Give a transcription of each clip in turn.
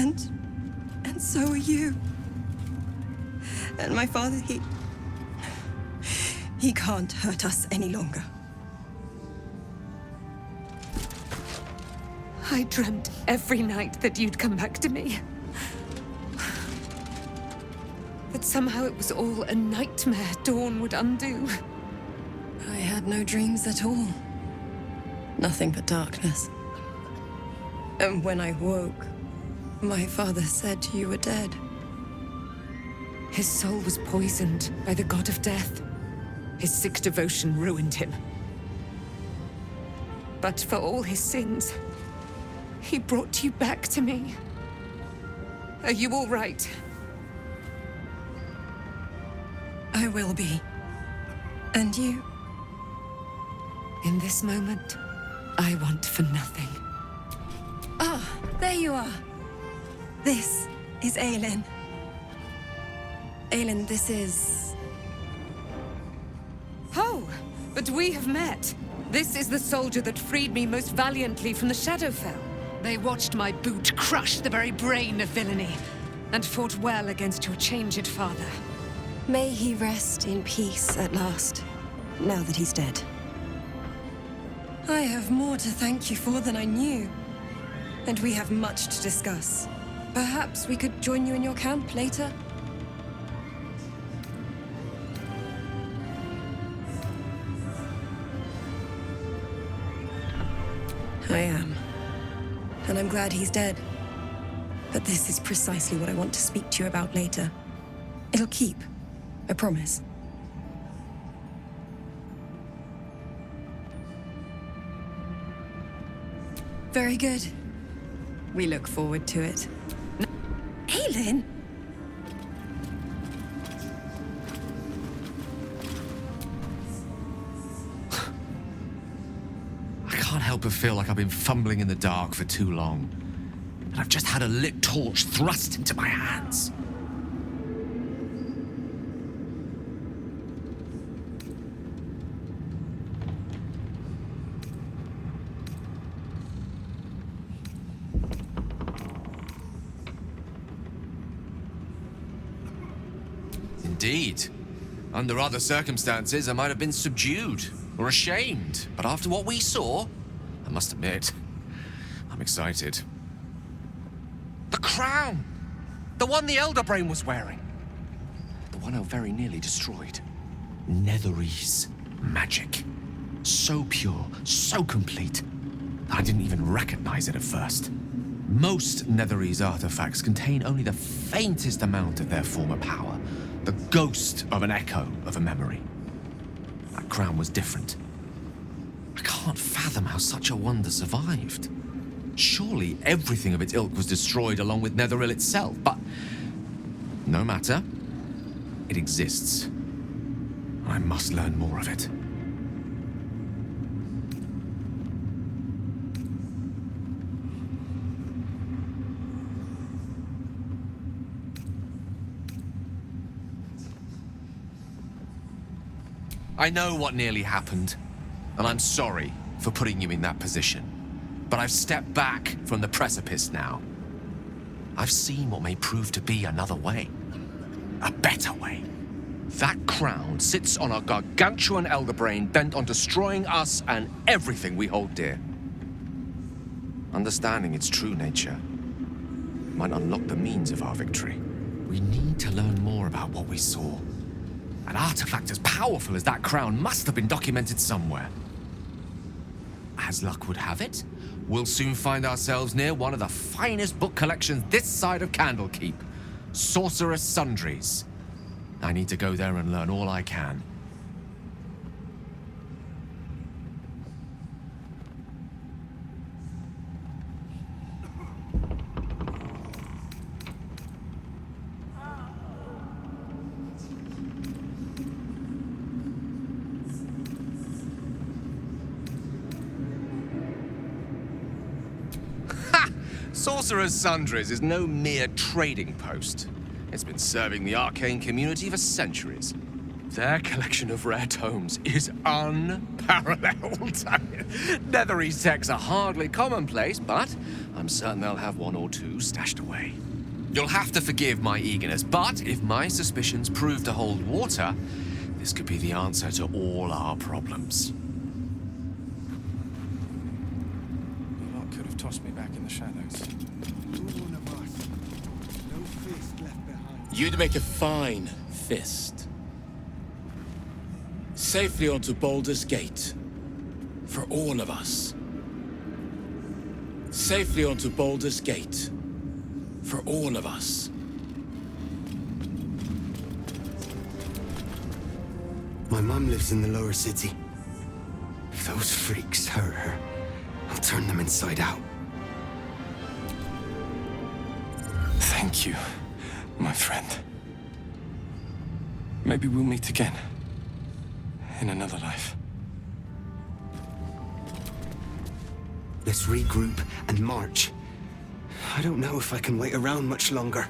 And so are you. And my father, he can't hurt us any longer. I dreamt every night that you'd come back to me. That somehow it was all a nightmare Dawn would undo. I had no dreams at all. Nothing but darkness. And when I woke, my father said you were dead. His soul was poisoned by the god of death. His sick devotion ruined him. But for all his sins, he brought you back to me. Are you all right? I will be. And you? In this moment, I want for nothing. Ah, there you are. This is Aelin. Aelin, this is... Oh, but we have met. This is the soldier that freed me most valiantly from the Shadowfell. They watched my boot crush the very brain of villainy, and fought well against your changed father. May he rest in peace at last, now that he's dead. I have more to thank you for than I knew. And we have much to discuss. Perhaps we could join you in your camp later? I am. And I'm glad he's dead. But this is precisely what I want to speak to you about later. It'll keep. I promise. Very good. We look forward to it. Aelin? I can't help but feel like I've been fumbling in the dark for too long. And I've just had a lit torch thrust into my hands. Indeed. Under other circumstances, I might have been subdued or ashamed. But after what we saw, I must admit, I'm excited. The crown! The one the Elder Brain was wearing. The one I very nearly destroyed. Netherese magic. So pure, so complete, I didn't even recognize it at first. Most Netherese artifacts contain only the faintest amount of their former power. The ghost of an echo of a memory. That crown was different. I can't fathom how such a wonder survived. Surely everything of its ilk was destroyed along with Netheril itself, but no matter. It exists. I must learn more of it. I know what nearly happened, and I'm sorry for putting you in that position. But I've stepped back from the precipice now. I've seen what may prove to be another way. A better way. That crown sits on a gargantuan elder brain bent on destroying us and everything we hold dear. Understanding its true nature might unlock the means of our victory. We need to learn more about what we saw. An artifact as powerful as that crown must have been documented somewhere. As luck would have it, we'll soon find ourselves near one of the finest book collections this side of Candlekeep, Sorcerer's Sundries. I need to go there and learn all I can. Sorcerer's Sundries is no mere trading post. It's been serving the arcane community for centuries. Their collection of rare tomes is unparalleled. Nethery texts are hardly commonplace, but I'm certain they'll have one or two stashed away. You'll have to forgive my eagerness, but if my suspicions prove to hold water, this could be the answer to all our problems. The lot could have tossed me back in the shadows. You'd make a fine fist. Safely onto Baldur's Gate. For all of us. Safely onto Baldur's Gate. For all of us. My mum lives in the lower city. If those freaks hurt her, I'll turn them inside out. Thank you, my friend. Maybe we'll meet again. In another life. Let's regroup and march. I don't know if I can wait around much longer.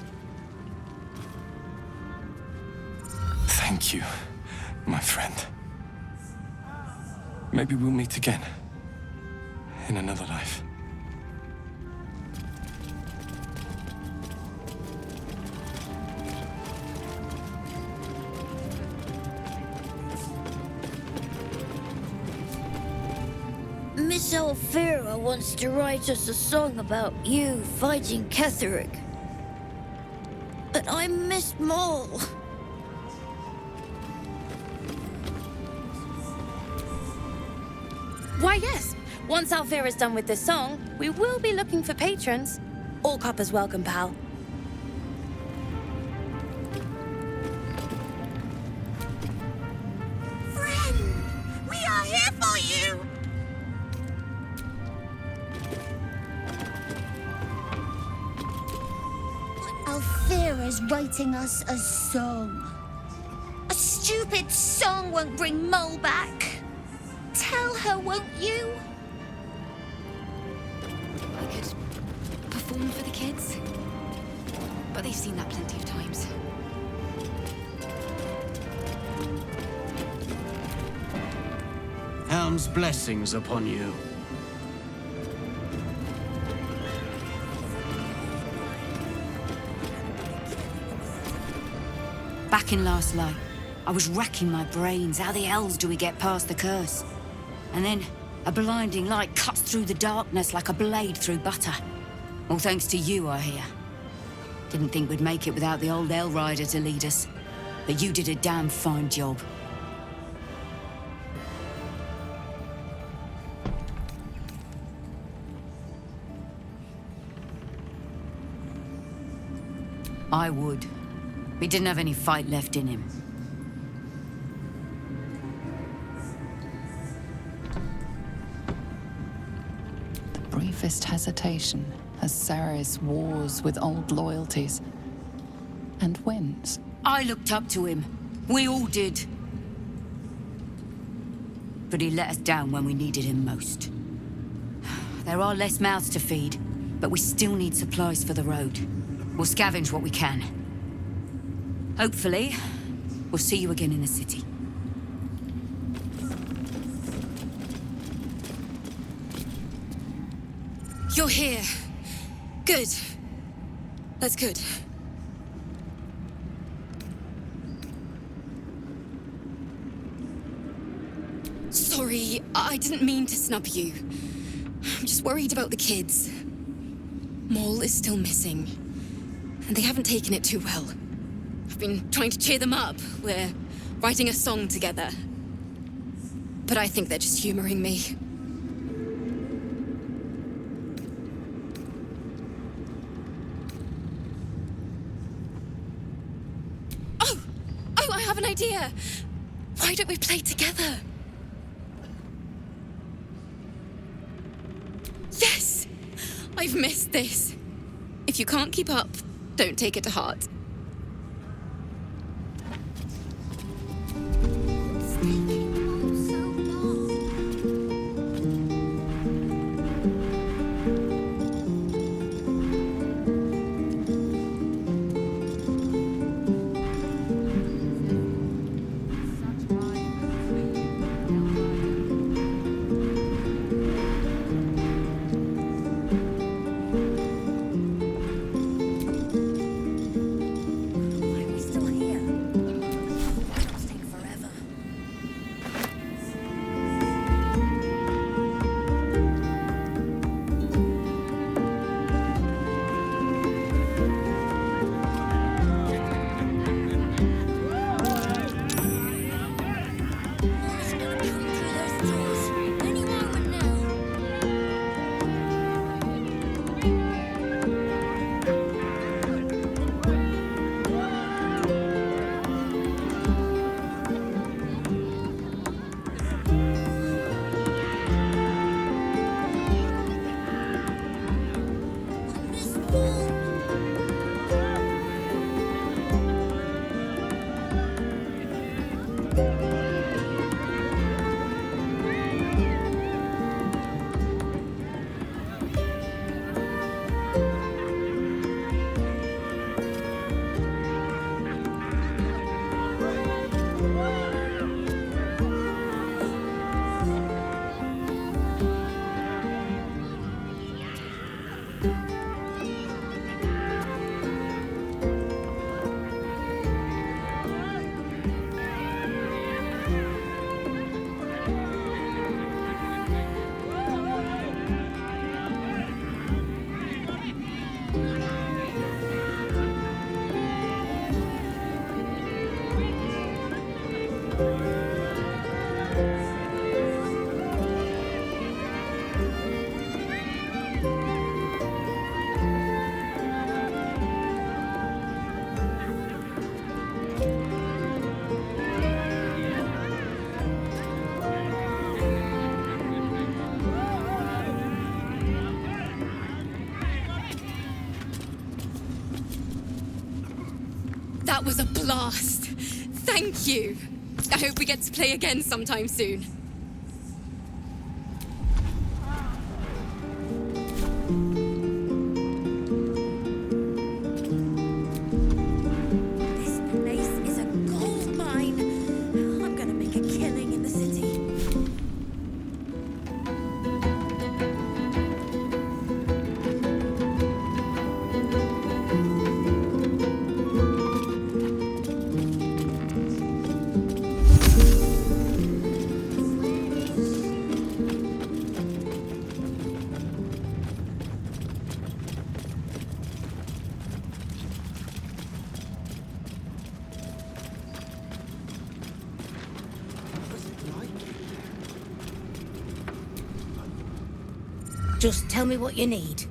Thank you, my friend. Maybe we'll meet again. In another life. Miss Alfira wants to write us a song about you fighting Ketheric. But I missed Maul. Why, yes. Once Alfira's done with this song, we will be looking for patrons. All coppers welcome, pal. Friend, we are here for you. Alfira's writing us a song. A stupid song won't bring Mole back. Tell her, won't you? I could perform for the kids, but they've seen that plenty of times. Helm's blessings upon you. Back in Last Light, I was racking my brains. How the hells do we get past the curse? And then a blinding light cuts through the darkness like a blade through butter. All thanks to you, I hear. Didn't think we'd make it without the old El Rider to lead us. But you did a damn fine job. I would. He didn't have any fight left in him. Briefest hesitation as Ceres wars with old loyalties and wins. I looked up to him. We all did. But he let us down when we needed him most. There are less mouths to feed, but we still need supplies for the road. We'll scavenge what we can. Hopefully, we'll see you again in the city. You're here. Good. That's good. Sorry, I didn't mean to snub you. I'm just worried about the kids. Maul is still missing, and they haven't taken it too well. I've been trying to cheer them up. We're writing a song together. But I think they're just humoring me. Oh, I have an idea. Why don't we play together? Yes! I've missed this. If you can't keep up, don't take it to heart. That was a blast. Thank you. I hope we get to play again sometime soon. This place is a gold mine. I'm gonna make a killing in the city. Just tell me what you need.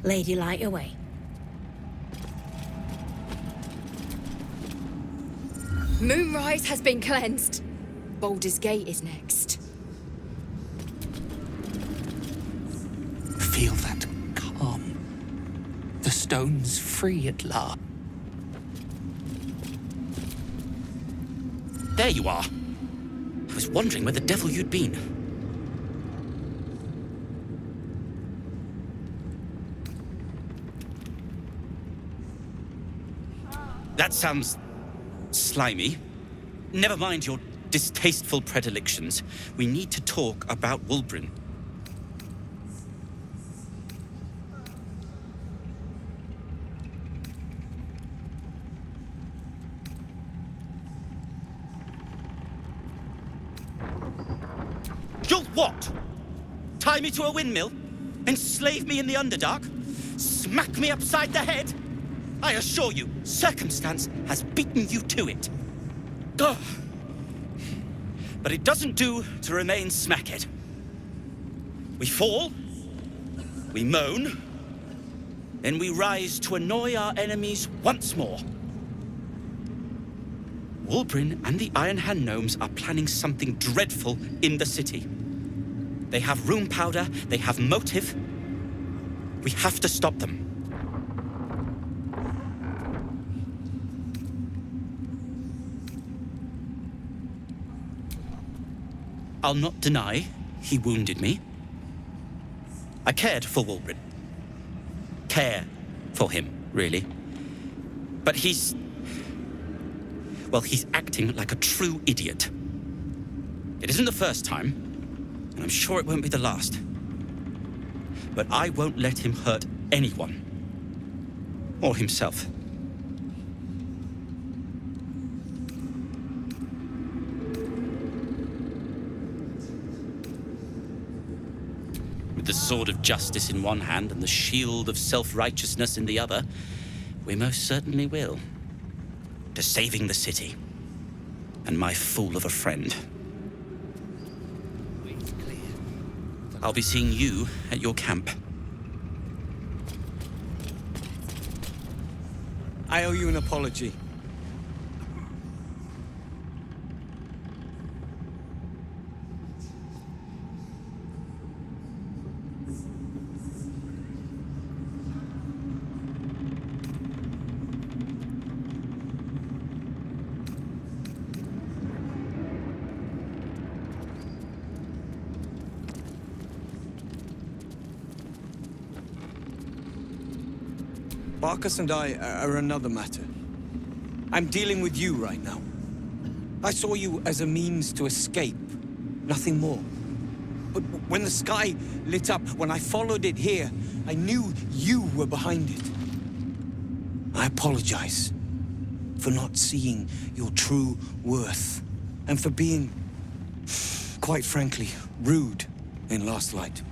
Lady, light your way. Moonrise has been cleansed. Baldur's Gate is next. Feel that calm. The stone's free at last. There you are. I was wondering where the devil you'd been. That sounds slimy. Never mind your distasteful predilections. We need to talk about Wulbren. You'll what? Tie me to a windmill? Enslave me in the Underdark? Smack me upside the head? I assure you, circumstance has beaten you to it. Ugh. But it doesn't do to remain smackhead. We fall, we moan, then we rise to annoy our enemies once more. Wulbren and the Iron Hand Gnomes are planning something dreadful in the city. They have room powder, they have motive. We have to stop them. I'll not deny he wounded me. I cared for Wulbren. Care for him, really. But he's acting like a true idiot. It isn't the first time. And I'm sure it won't be the last. But I won't let him hurt anyone. Or himself. With the sword of justice in one hand and the shield of self-righteousness in the other, we most certainly will. To saving the city. And my fool of a friend. I'll be seeing you at your camp. I owe you an apology. Barkas and I are another matter. I'm dealing with you right now. I saw you as a means to escape, nothing more. But when the sky lit up, when I followed it here, I knew you were behind it. I apologize for not seeing your true worth, and for being, quite frankly, rude in Last Light.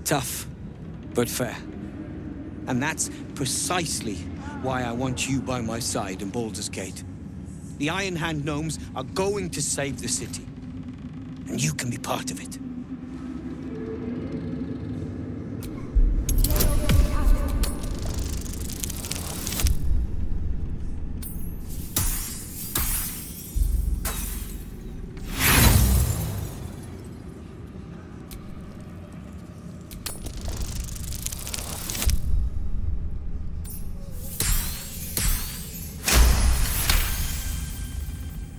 Tough, but fair. And that's precisely why I want you by my side in Baldur's Gate. The Iron Hand gnomes are going to save the city. And you can be part of it.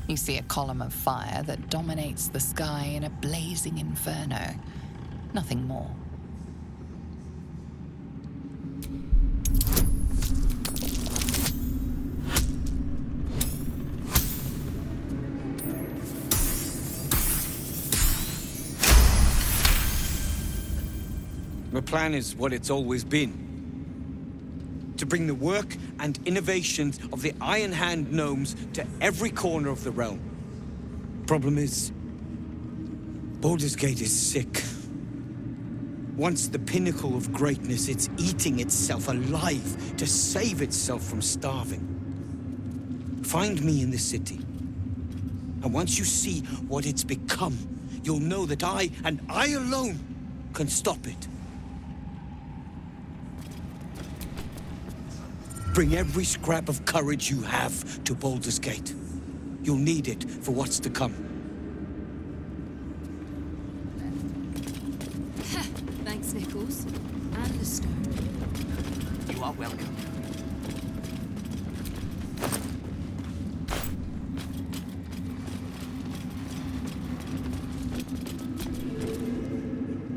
You see a column of fire that dominates the sky in a blazing inferno. Nothing more. The plan is what it's always been. To bring the work and innovations of the Iron Hand gnomes to every corner of the realm. Problem is, Baldur's Gate is sick. Once the pinnacle of greatness, it's eating itself alive to save itself from starving. Find me in the city. And once you see what it's become, you'll know that I, and I alone, can stop it. Bring every scrap of courage you have to Baldur's Gate. You'll need it for what's to come. Thanks, Nichols. And the stone. You are welcome.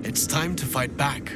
It's time to fight back.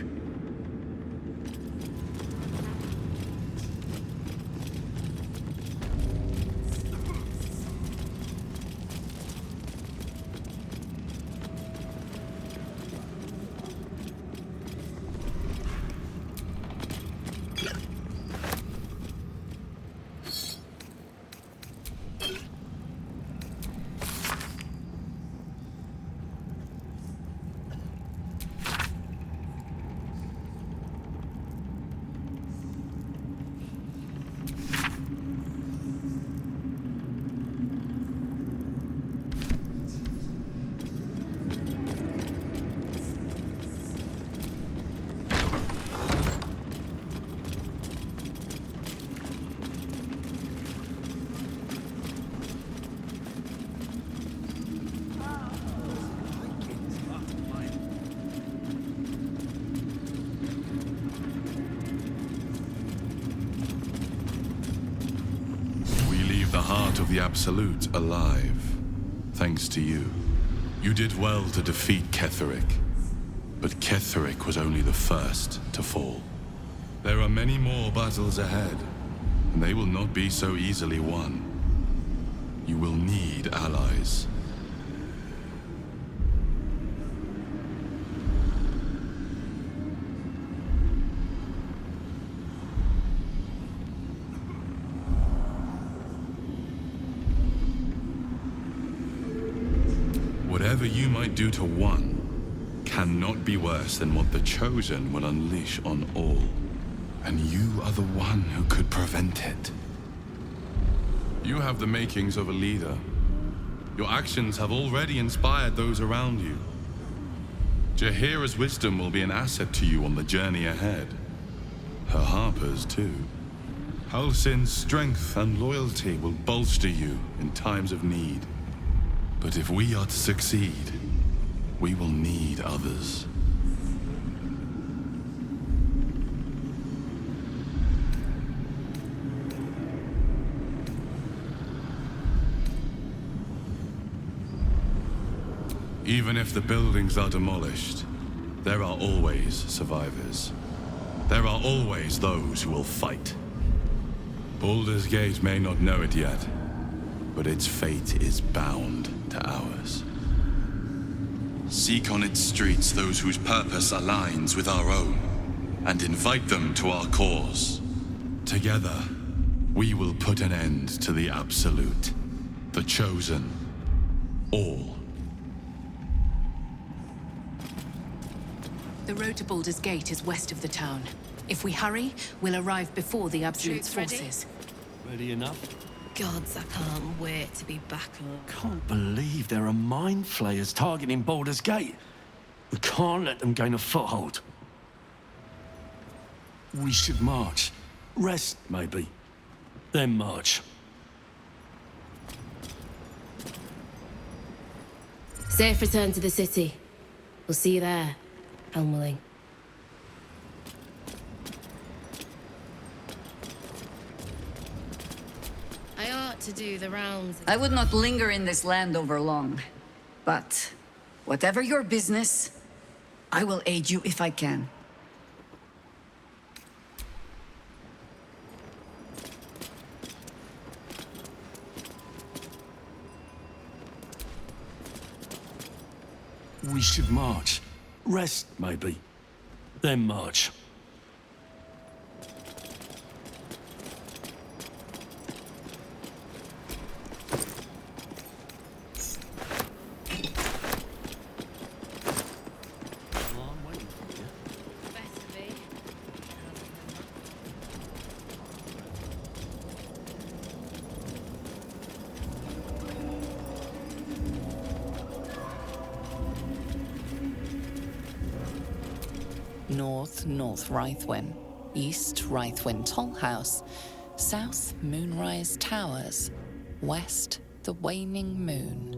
The Absolute alive, thanks to you. You did well to defeat Ketheric, but Ketheric was only the first to fall. There are many more battles ahead, They will not be so easily won. You will need allies. Whatever you might do to one cannot be worse than what the Chosen will unleash on all. And you are the one who could prevent it. You have the makings of a leader. Your actions have already inspired those around you. Jaheira's wisdom will be an asset to you on the journey ahead. Her Harper's too. Halsin's strength and loyalty will bolster you in times of need. But if we are to succeed, we will need others. Even if the buildings are demolished, there are always survivors. There are always those who will fight. Baldur's Gate may not know it yet, but its fate is bound to ours. Seek on its streets those whose purpose aligns with our own, and invite them to our cause. Together, we will put an end to the Absolute, the Chosen, all. The road to Baldur's Gate is west of the town. If we hurry, we'll arrive before the Absolute's forces. Ready enough? Gods, I can't wait to be back on. Can't believe there are mind flayers targeting Baldur's Gate. We can't let them gain a foothold. We should march. Rest, maybe. Then march. Safe return to the city. We'll see you there, Helmling. I ought to do the rounds. I would not linger in this land over long. But whatever your business, I will aid you if I can. We should march. Rest, maybe. Then march. North Rythwin, East Rythwin Tollhouse, South Moonrise Towers, West the Waning Moon.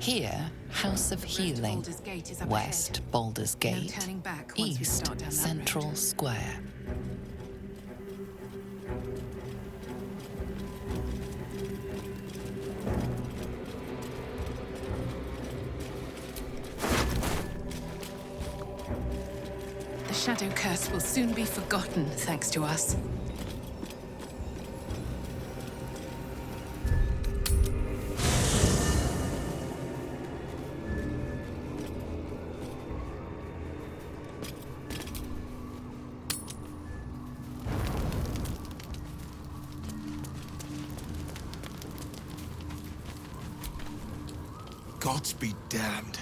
Here, House of Healing. West, Baldur's Gate. East, Central Square. The Shadow Curse will soon be forgotten, thanks to us. Gods be damned.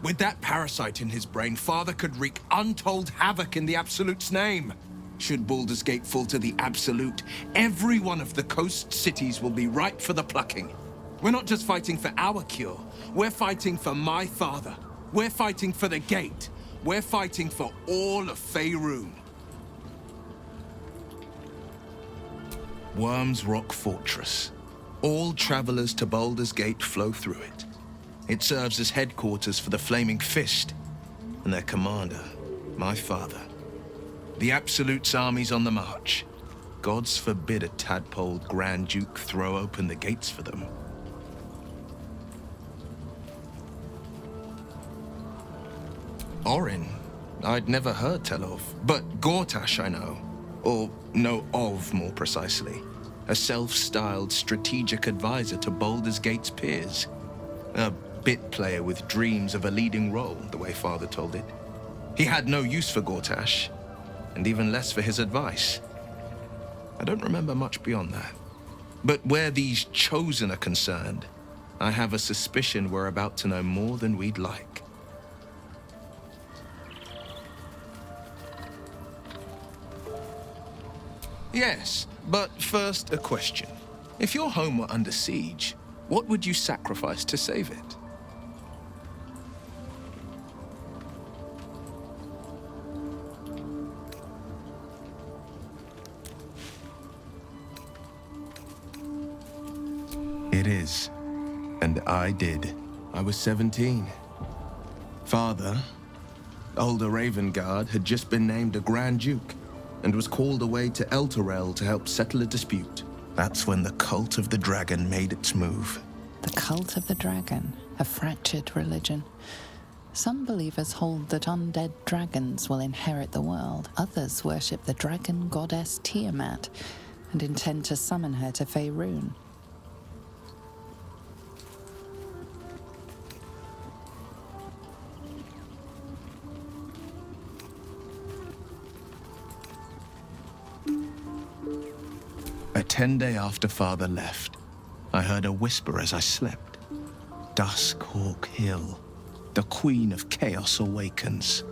With that parasite in his brain, Father could wreak untold havoc in the Absolute's name. Should Baldur's Gate fall to the Absolute, every one of the coast cities will be ripe for the plucking. We're not just fighting for our cure. We're fighting for my father. We're fighting for the Gate. We're fighting for all of Faerun. Worm's Rock Fortress. All travelers to Baldur's Gate flow through it. It serves as headquarters for the Flaming Fist, and their commander, my father. The Absolute's army's on the march. Gods forbid a tadpoled Grand Duke throw open the gates for them. Orin, I'd never heard tell of, but Gortash I know. Or know of, more precisely. A self-styled strategic advisor to Baldur's Gate's peers. A bit player with dreams of a leading role, the way Father told it. He had no use for Gortash, and even less for his advice. I don't remember much beyond that. But where these Chosen are concerned, I have a suspicion we're about to know more than we'd like. Yes, but first a question. If your home were under siege, what would you sacrifice to save it? It is. And I did. I was 17. Father, older Ravengard, had just been named a Grand Duke and was called away to Elturel to help settle a dispute. That's when the Cult of the Dragon made its move. The Cult of the Dragon, a fractured religion. Some believers hold that undead dragons will inherit the world. Others worship the dragon goddess Tiamat and intend to summon her to Faerun. A 10-day after Father left, I heard a whisper as I slept. Duskhawk Hill. The Queen of Chaos awakens.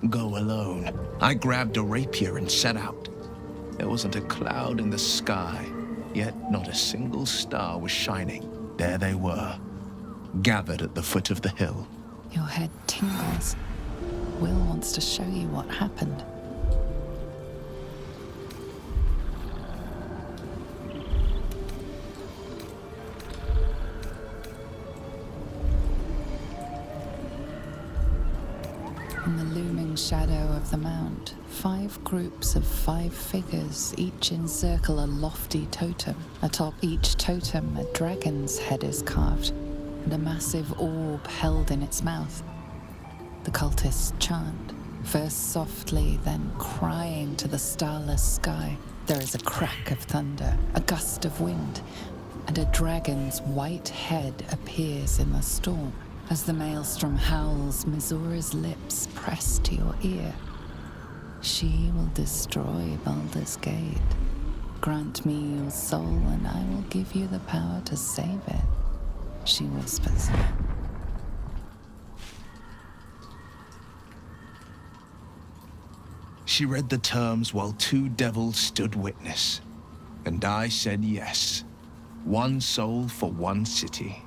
Go alone. I grabbed a rapier and set out. There wasn't a cloud in the sky, yet not a single star was shining. There they were, gathered at the foot of the hill. Your head tingles. Will wants to show you what happened. In the looming shadow of the mount, 5 groups of 5 figures each encircle a lofty totem. Atop each totem, a dragon's head is carved, and a massive orb held in its mouth. The cultists chant, first softly, then crying to the starless sky. There is a crack of thunder, a gust of wind, and a dragon's white head appears in the storm. As the maelstrom howls, Mizora's lips press to your ear. She will destroy Baldur's Gate. Grant me your soul, and I will give you the power to save it, she whispers. She read the terms while 2 devils stood witness, and I said yes. 1 soul for 1 city.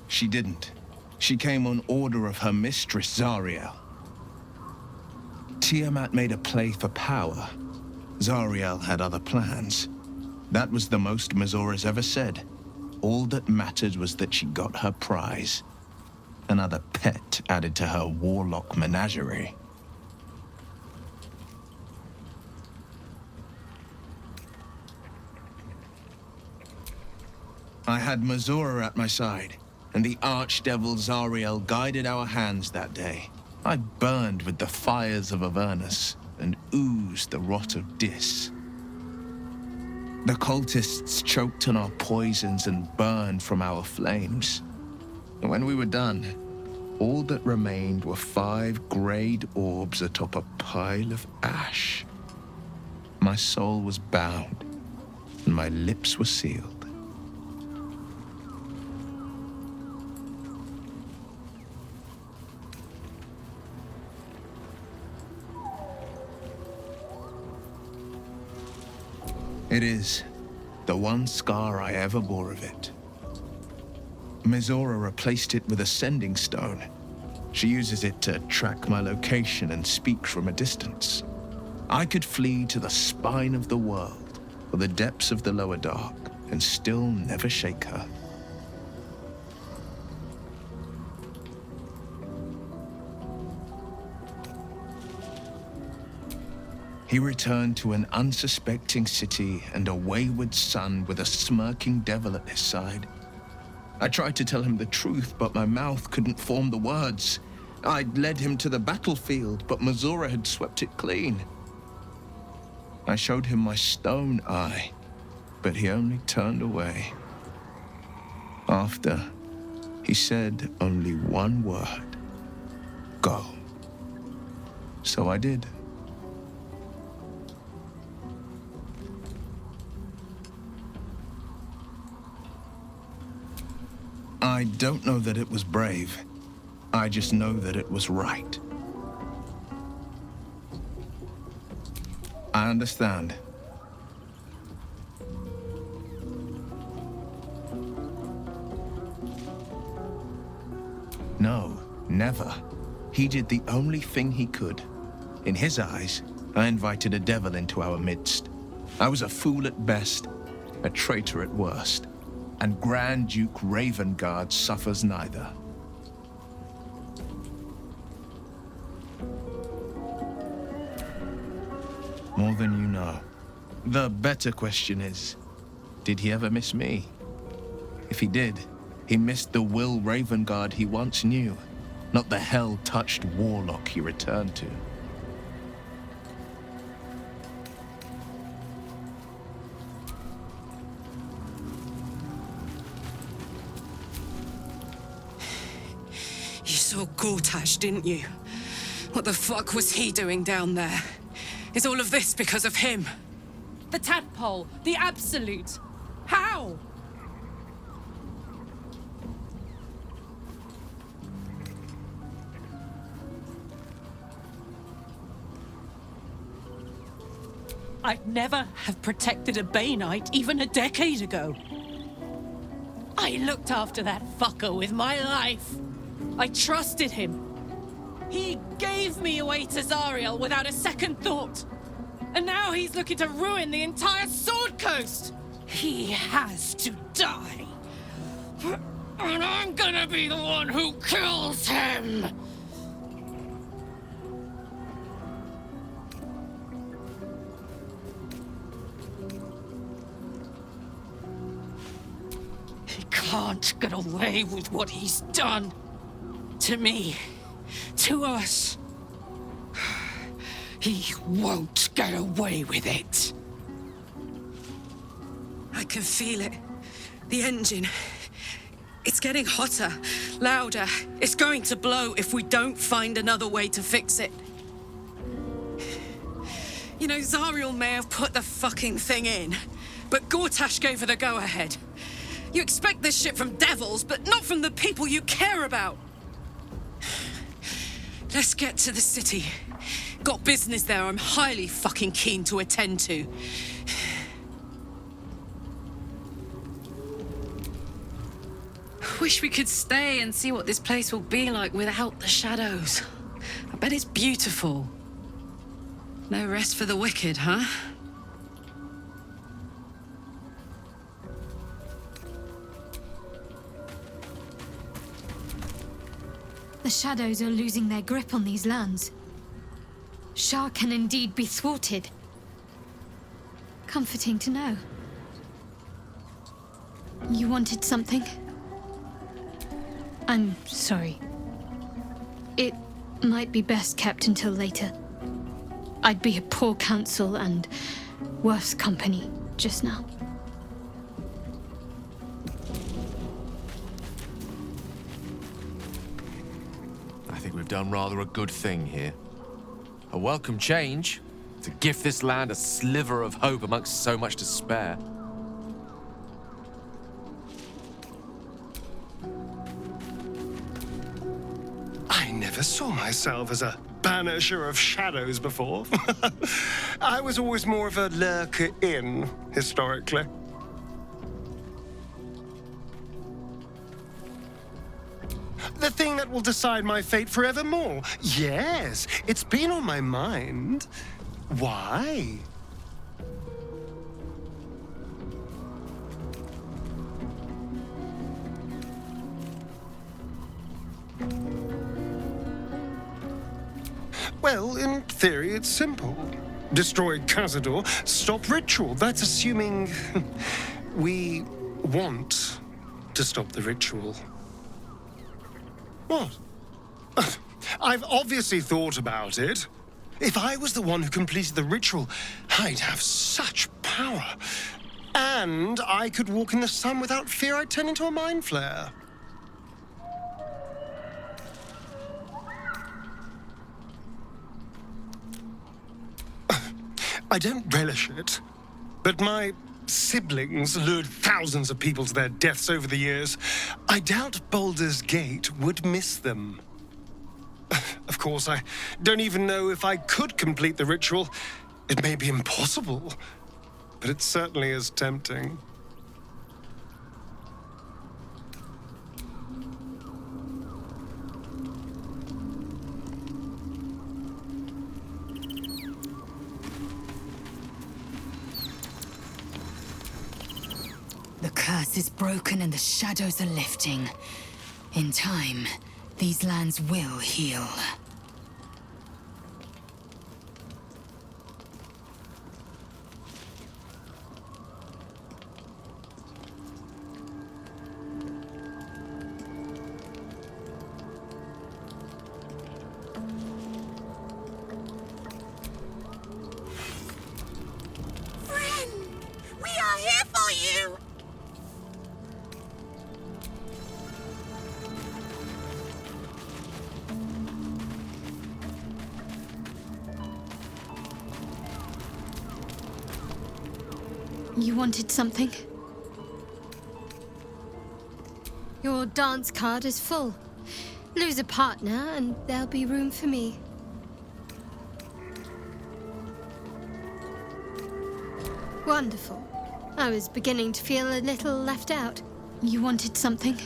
She didn't. She came on order of her mistress, Zariel. Tiamat made a play for power. Zariel had other plans. That was the most Mizora's ever said. All that mattered was that she got her prize. Another pet added to her warlock menagerie. I had Mizora at my side, and the archdevil Zariel guided our hands that day. I burned with the fires of Avernus and oozed the rot of Dis. The cultists choked on our poisons and burned from our flames. And when we were done, all that remained were 5 grayed orbs atop a pile of ash. My soul was bound, and my lips were sealed. It is. the one scar I ever bore of it. Mizora replaced it with a sending stone. She uses it to track my location and speak from a distance. I could flee to the spine of the world or the depths of the lower dark and still never shake her. He returned to an unsuspecting city and a wayward son with a smirking devil at his side. I tried to tell him the truth, but my mouth couldn't form the words. I'd led him to the battlefield, but Mizora had swept it clean. I showed him my stone eye, but he only turned away. After, he said only one word: go. So I did. I don't know that it was brave. I just know that it was right. I understand. No, never. He did the only thing he could. In his eyes, I invited a devil into our midst. I was a fool at best, a traitor at worst. And Grand Duke Ravengard suffers neither. More than you know. The better question is, did he ever miss me? If he did, he missed the Will Ravengard he once knew, not the hell-touched warlock he returned to. You saw Gortash, didn't you? What the fuck was he doing down there? Is all of this because of him? The tadpole, the absolute. How? I'd never have protected a Bay Knight even a decade ago. I looked after that fucker with my life. I trusted him. He gave me away to Zariel without a second thought. And now he's looking to ruin the entire Sword Coast. He has to die. And I'm gonna be the one who kills him. He can't get away with what he's done. To me. To us. He won't get away with it. I can feel it. The engine. It's getting hotter, louder. It's going to blow if we don't find another way to fix it. You know, Zariel may have put the fucking thing in, but Gortash gave her the go-ahead. You expect this shit from devils, but not from the people you care about. Let's get to the city. Got business there I'm highly fucking keen to attend to. Wish we could stay and see what this place will be like without the shadows. I bet it's beautiful. No rest for the wicked, huh? The shadows are losing their grip on these lands. Shah can indeed be thwarted. Comforting to know. You wanted something? I'm sorry. It might be best kept until later. I'd be a poor counsel and worse company just now. I think we've done rather a good thing here. A welcome change to gift this land a sliver of hope amongst so much despair. I never saw myself as a banisher of shadows before. I was always more of a lurker-in, historically. The thing that will decide my fate forevermore. Yes, it's been on my mind. Why? Well, in theory, it's simple. Destroy Cazador, stop ritual. That's assuming we want to stop the ritual. What? I've obviously thought about it. If I was the one who completed the ritual, I'd have such power. And I could walk in the sun without fear I'd turn into a mind flare. I don't relish it, but my siblings lured thousands of people to their deaths over the years. I doubt Baldur's Gate would miss them. Of course, I don't even know if I could complete the ritual. It may be impossible, but it certainly is tempting. The curse is broken and the shadows are lifting. In time, these lands will heal. Friend, we are here for you! You wanted something? Your dance card is full. Lose a partner and there'll be room for me. Wonderful. I was beginning to feel a little left out. You wanted something?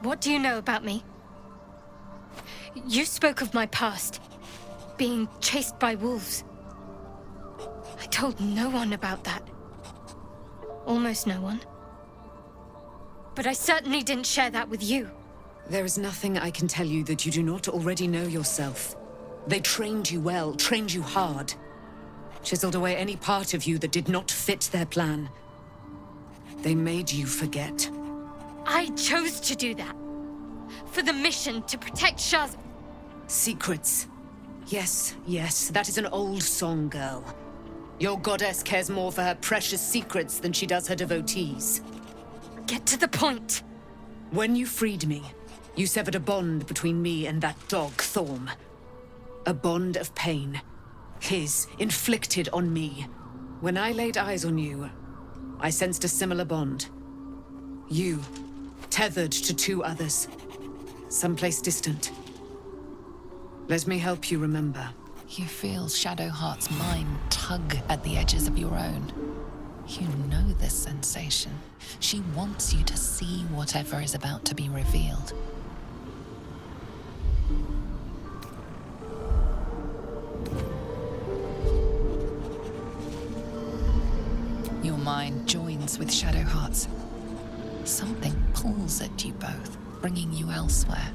What do you know about me? You spoke of my past, being chased by wolves. I told no one about that. Almost no one. But I certainly didn't share that with you. There is nothing I can tell you that you do not already know yourself. They trained you well, trained you hard. Chiseled away any part of you that did not fit their plan. They made you forget. I chose to do that. For the mission to protect Shaz. Secrets. Yes, yes, that is an old song, girl. Your goddess cares more for her precious secrets than she does her devotees. Get to the point. When you freed me, you severed a bond between me and that dog, Thorm. A bond of pain. His, inflicted on me. When I laid eyes on you, I sensed a similar bond. You, tethered to two others. Someplace distant. Let me help you remember. You feel Shadowheart's mind tug at the edges of your own. You know this sensation. She wants you to see whatever is about to be revealed. Your mind joins with Shadowheart's. Something pulls at you both, bringing you elsewhere.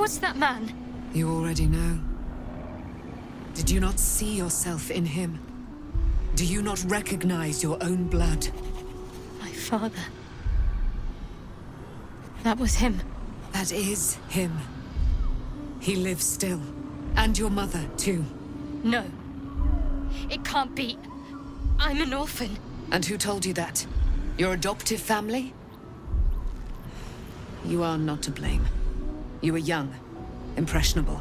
was that man? You already know. Did you not see yourself in him? Do you not recognize your own blood? My father. That was him. That is him. He lives still. And your mother, too. No. It can't be. I'm an orphan. And who told you that? Your adoptive family? You are not to blame. You were young, impressionable.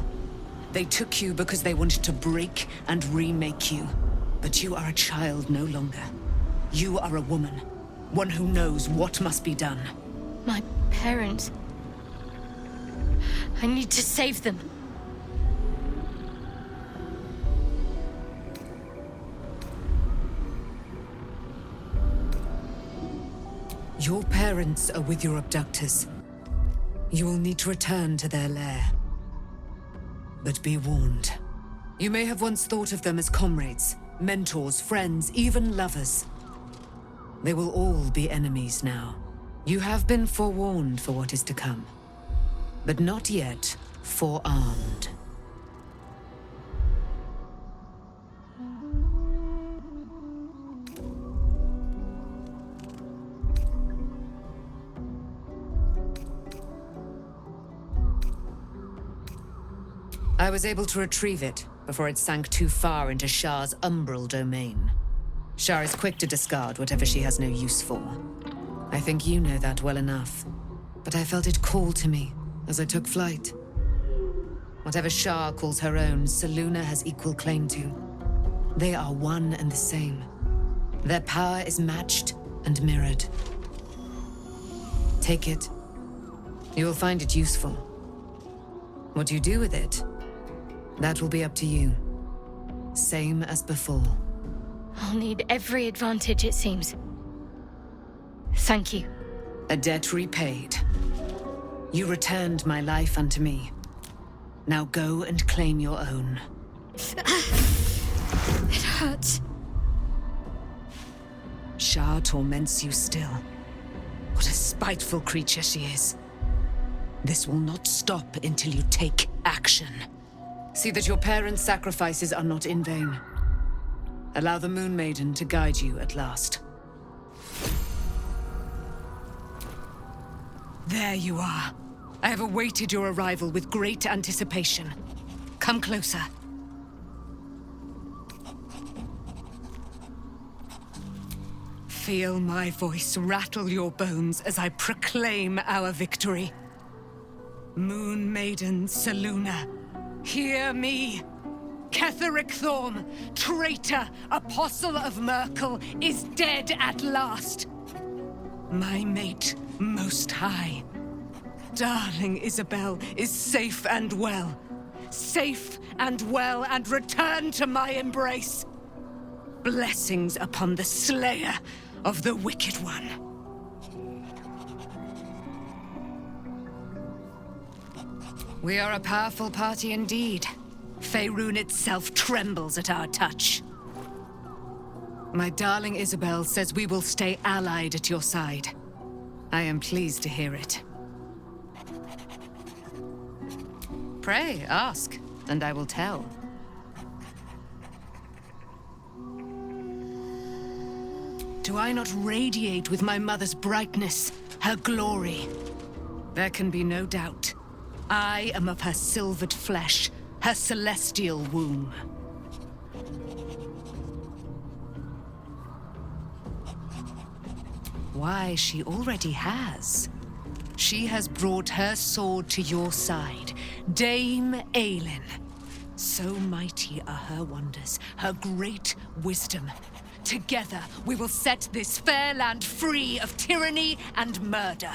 They took you because they wanted to break and remake you. But you are a child no longer. You are a woman. One who knows what must be done. My parents. I need to save them. Your parents are with your abductors. You will need to return to their lair. But be warned. You may have once thought of them as comrades, mentors, friends, even lovers. They will all be enemies now. You have been forewarned for what is to come, but not yet forearmed. I was able to retrieve it before it sank too far into Shah's umbral domain. Shah is quick to discard whatever she has no use for. I think you know that well enough. But I felt it call to me as I took flight. Whatever Shah calls her own, Selûne has equal claim to. They are one and the same. Their power is matched and mirrored. Take it. You will find it useful. What you do with it, that will be up to you. Same as before. I'll need every advantage, it seems. Thank you. A debt repaid. You returned my life unto me. Now go and claim your own. It hurts. Shah torments you still. What a spiteful creature she is. This will not stop until you take action. See that your parents' sacrifices are not in vain. Allow the Moon Maiden to guide you at last. There you are. I have awaited your arrival with great anticipation. Come closer. Feel my voice rattle your bones as I proclaim our victory. Moon Maiden Selûne, hear me. Ketheric Thorm, traitor, apostle of Merkel, is dead at last. My mate, Most High. Darling Isabel is safe and well. Safe and well, and returned to my embrace. Blessings upon the slayer of the Wicked One. We are a powerful party indeed. Faerun itself trembles at our touch. My darling Isabel says we will stay allied at your side. I am pleased to hear it. Pray, ask, and I will tell. Do I not radiate with my mother's brightness, her glory? There can be no doubt. I am of her silvered flesh, her celestial womb. Why, she already has. She has brought her sword to your side, Dame Aelin. So mighty are her wonders, her great wisdom. Together, we will set this fair land free of tyranny and murder.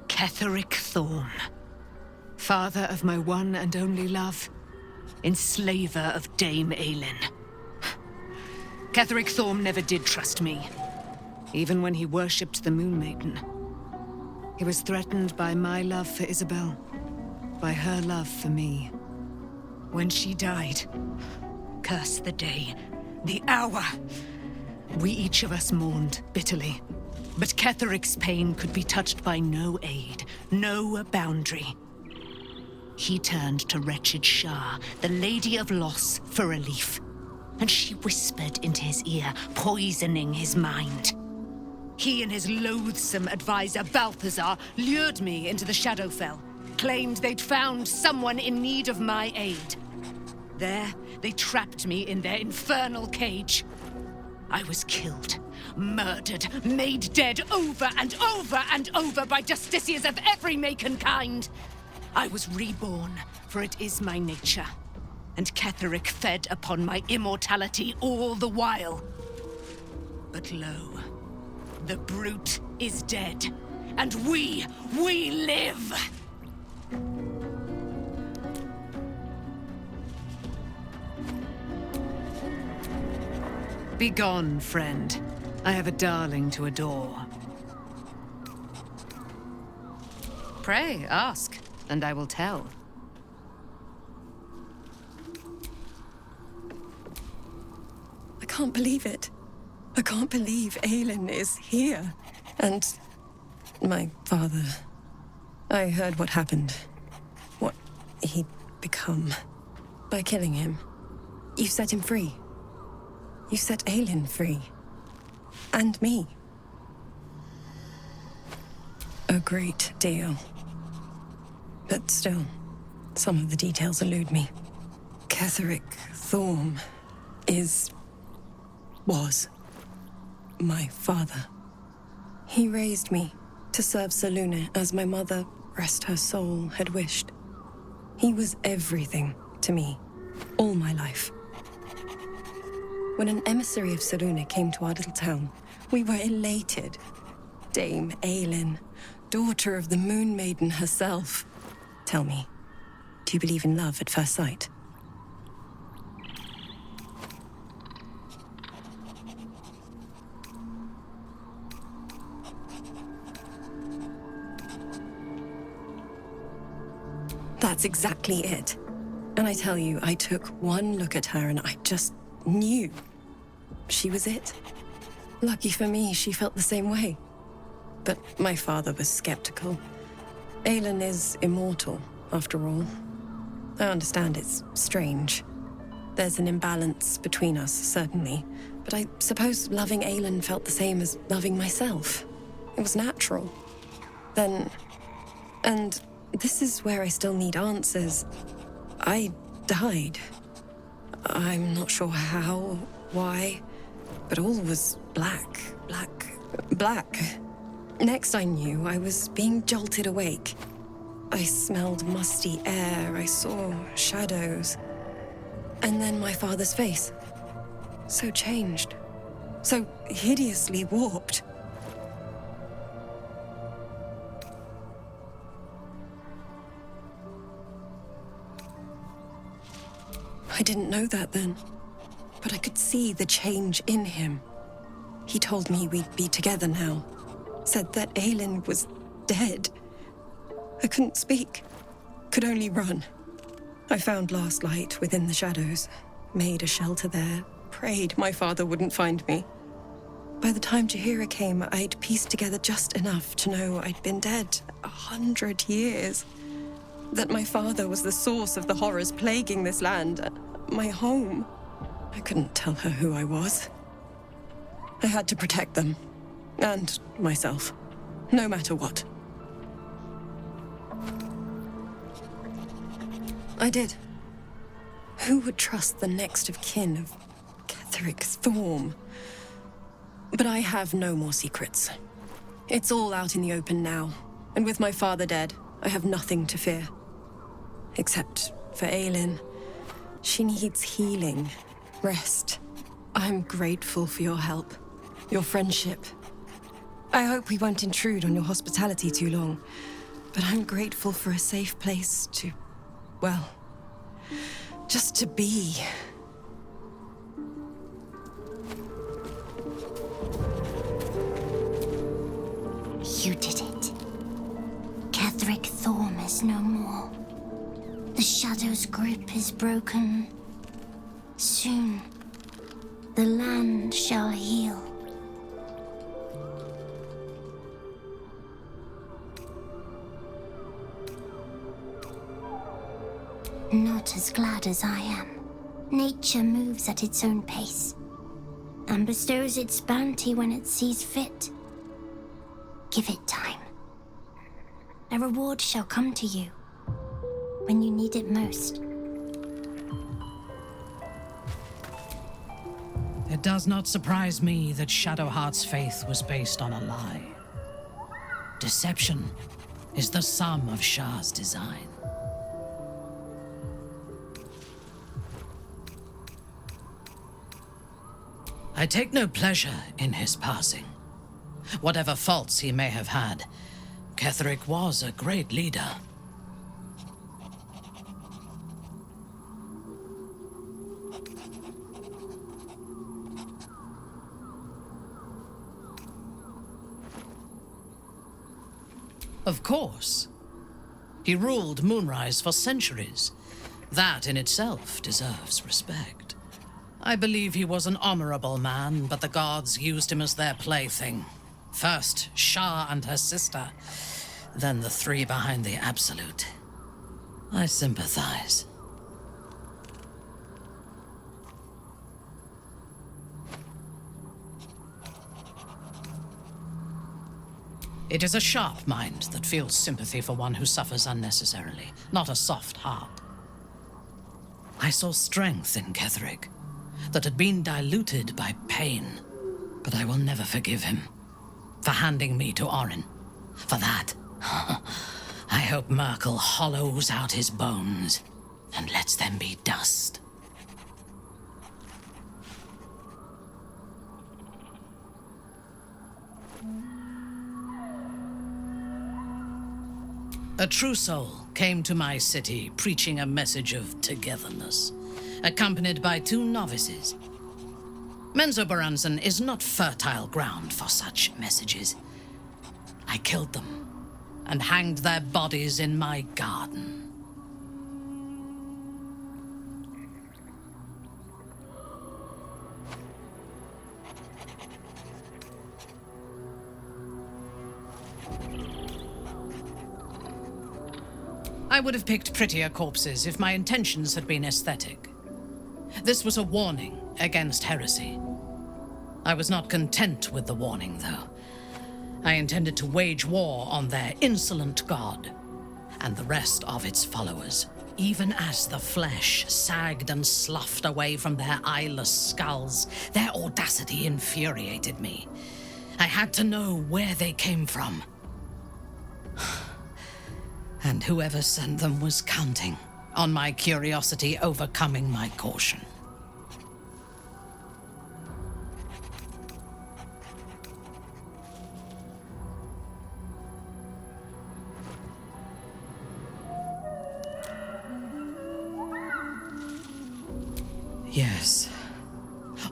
Ketheric Thorm, father of my one and only love, enslaver of Dame Aelin. Ketheric Thorm never did trust me, even when he worshipped the Moon Maiden. He was threatened by my love for Isabel, by her love for me. When she died, curse the day, the hour, We each of us mourned bitterly. But Ketheric's pain could be touched by no aid, no boundary. He turned to wretched Shah, the Lady of Loss, for relief. And she whispered into his ear, poisoning his mind. He and his loathsome advisor, Balthazar, lured me into the Shadowfell, claimed they'd found someone in need of my aid. There, they trapped me in their infernal cage. I was killed, murdered, made dead over and over and over by justiciars of every make and kind. I was reborn, for it is my nature. And Ketheric fed upon my immortality all the while. But lo, the brute is dead, and we live! Begone, friend. I have a darling to adore. Pray, ask, and I will tell. I can't believe it. I can't believe Aelin is here. And my father. I heard what happened. What he'd become. By killing him. You set him free. You set Aelin free. And me. A great deal. But still, some of the details elude me. Ketheric Thorm was my father. He raised me to serve Selûne as my mother, rest her soul, had wished. He was everything to me, all my life. When an emissary of Selûne came to our little town, we were elated. Dame Aelin, daughter of the Moon Maiden herself. Tell me, do you believe in love at first sight? That's exactly it. And I tell you, I took one look at her and I just knew she was it. Lucky for me, she felt the same way. But my father was skeptical. Aelin is immortal, after all. I understand it's strange. There's an imbalance between us, certainly. But I suppose loving Aelin felt the same as loving myself. It was natural. Then... and this is where I still need answers. I died. I'm not sure how, why, but all was black. Next I knew, I was being jolted awake. I smelled musty air, I saw shadows. And then my father's face. So changed. So hideously warped. I didn't know that then, but I could see the change in him. He told me we'd be together now, said that Aelin was dead. I couldn't speak, could only run. I found last light within the shadows, made a shelter there, prayed my father wouldn't find me. By the time Jaheira came, I'd pieced together just enough to know I'd been dead 100 years. That my father was the source of the horrors plaguing this land, my home. I couldn't tell her who I was. I had to protect them, and myself, no matter what. I did. Who would trust the next of kin of Ketheric Thorm? But I have no more secrets. It's all out in the open now, and with my father dead, I have nothing to fear. Except for Aelin. She needs healing, rest. I'm grateful for your help, your friendship. I hope we won't intrude on your hospitality too long, but I'm grateful for a safe place to, well, just to be. You did it. Ketheric Thorm is no more. The Shadow's grip is broken. Soon, the land shall heal. Not as glad as I am. Nature moves at its own pace and bestows its bounty when it sees fit. Give it time. A reward shall come to you when you need it most. It does not surprise me that Shadowheart's faith was based on a lie. Deception is the sum of Shah's design. I take no pleasure in his passing. Whatever faults he may have had, Ketheric was a great leader. Of course. He ruled Moonrise for centuries. That in itself deserves respect. I believe he was an honorable man, but the gods used him as their plaything. First, Shah and her sister, then the three behind the Absolute. I sympathize. It is a sharp mind that feels sympathy for one who suffers unnecessarily, not a soft heart. I saw strength in Ketheric that had been diluted by pain, but I will never forgive him for handing me to Orin. For that, I hope Merkel hollows out his bones and lets them be dust. A true soul came to my city preaching a message of togetherness, accompanied by 2 novices. Menzoberranzan is not fertile ground for such messages. I killed them and hanged their bodies in my garden. I would have picked prettier corpses if my intentions had been aesthetic. This was a warning against heresy. I was not content with the warning, though. I intended to wage war on their insolent god and the rest of its followers, even as the flesh sagged and sloughed away from their eyeless skulls. Their audacity infuriated me. I had to know where they came from. And whoever sent them was counting on my curiosity overcoming my caution. Yes.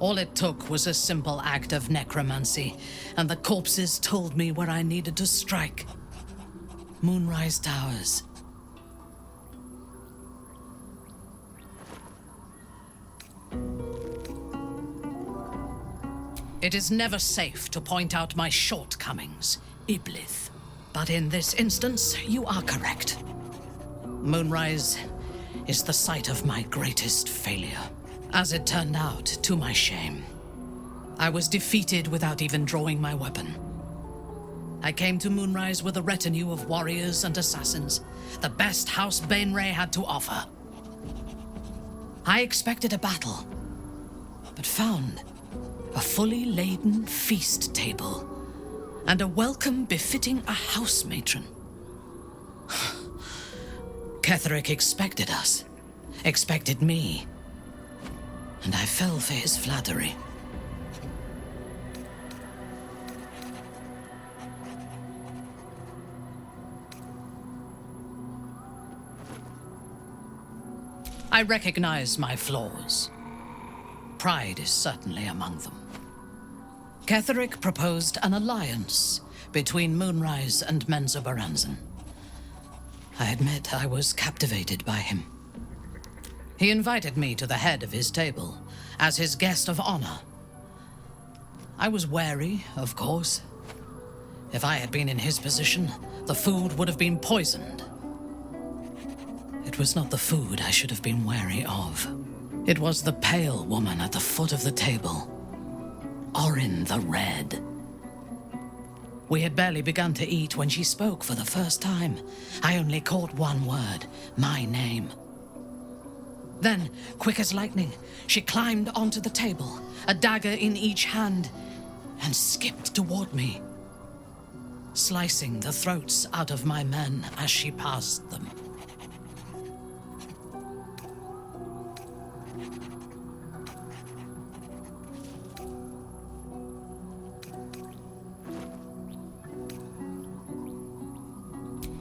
All it took was a simple act of necromancy, and the corpses told me where I needed to strike. Moonrise Towers. It is never safe to point out my shortcomings, Iblith. But in this instance, you are correct. Moonrise is the site of my greatest failure. As it turned out, to my shame, I was defeated without even drawing my weapon. I came to Moonrise with a retinue of warriors and assassins, the best House Bainray had to offer. I expected a battle, but found a fully laden feast table and a welcome befitting a house matron. Ketheric expected us, expected me, and I fell for his flattery. I recognize my flaws. Pride is certainly among them. Ketheric proposed an alliance between Moonrise and Menzoberranzan. I admit I was captivated by him. He invited me to the head of his table as his guest of honor I was wary, of course. If I had been in his position, the food would have been poisoned. It was not the food I should have been wary of. It was the pale woman at the foot of the table. Orin the Red. We had barely begun to eat when she spoke for the first time. I only caught one word, my name. Then, quick as lightning, she climbed onto the table, a dagger in each hand, and skipped toward me, slicing the throats out of my men as she passed them.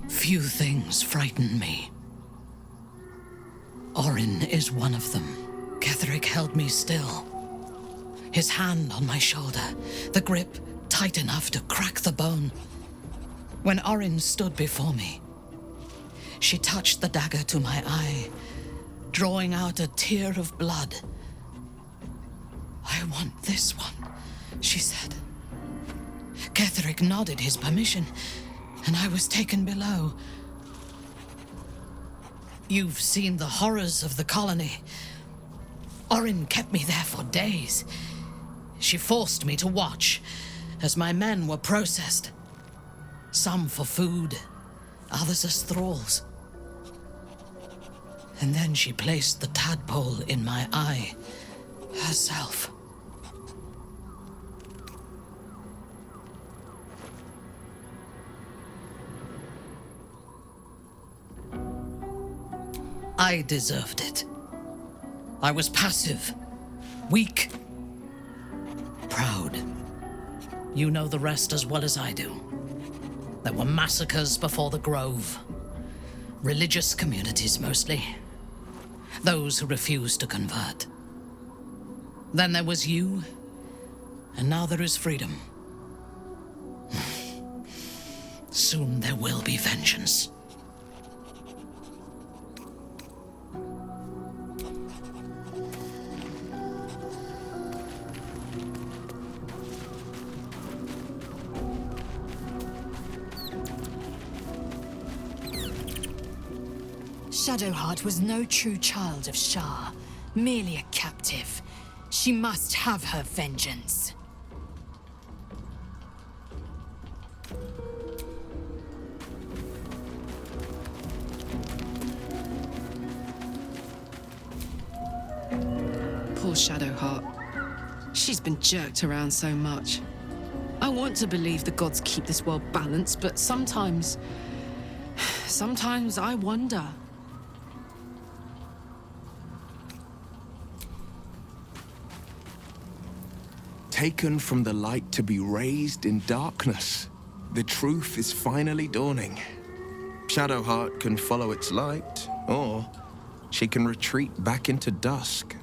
Few things frighten me. Orin is one of them. Ketheric held me still, his hand on my shoulder, the grip tight enough to crack the bone. When Orin stood before me, she touched the dagger to my eye, drawing out a tear of blood. "I want this one," she said. Ketheric nodded his permission, and I was taken below. You've seen the horrors of the colony. Orin kept me there for days. She forced me to watch as my men were processed. Some for food, others as thralls. And then she placed the tadpole in my eye herself. I deserved it. I was passive, weak, proud. You know the rest as well as I do. There were massacres before the Grove. Religious communities mostly. Those who refused to convert. Then there was you, and now there is freedom. Soon there will be vengeance. Shadowheart was no true child of Shah, merely a captive. She must have her vengeance. Poor Shadowheart. She's been jerked around so much. I want to believe the gods keep this world balanced, but sometimes I wonder. Taken from the light to be raised in darkness, the truth is finally dawning. Shadowheart can follow its light, or she can retreat back into dusk.